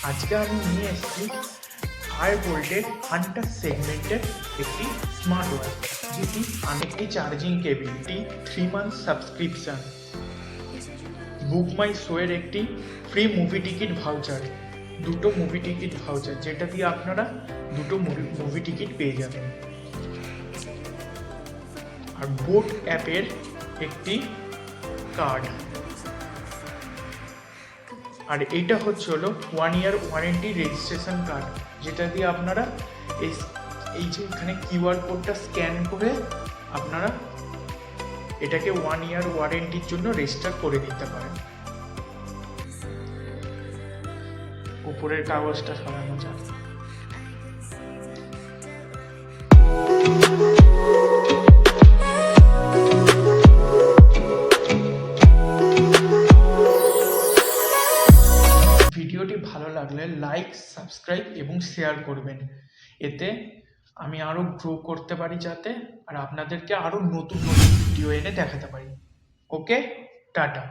আজকে আমি নিয়ে এসেছি ফায়ারবোল্টের হান্টার সেগমেন্টের একটি স্মার্ট ওয়াচ, যেটি একটি চার্জিং কেবিলটি 3 মান্থ সাবস্ক্রিপশন, বুক মাই শোয়ের একটি ফ্রি মুভি টিকিট ভাউচার, দুটো মুভি টিকিট ভাউচার, যেটা দিয়ে আপনারা দুটো মুভি টিকিট পেয়ে যাবেন, আর বোট অ্যাপের একটি কার্ড। আর এইটা হলো 1 ইয়ার ওয়ারেন্টি রেজিস্ট্রেশন কার্ড, যেটা দিয়ে আপনারা এই যে এখানে কিউআর কোডটা স্ক্যান করে আপনারা এটাকে 1 ইয়ার ওয়ারেন্টির জন্য রেজিস্টার করে দিতে পারেন। উপরের কাগজটা সরানো যাক। ভিডিওটি ভালো লাগলে লাইক, সাবস্ক্রাইব এবং শেয়ার করবেন, এতে আমি আরও গ্রো করতে পারি যাতে, আর আপনাদেরকে আরও নতুন নতুন ভিডিও এনে দেখাতে পারি। ওকে, টাটা।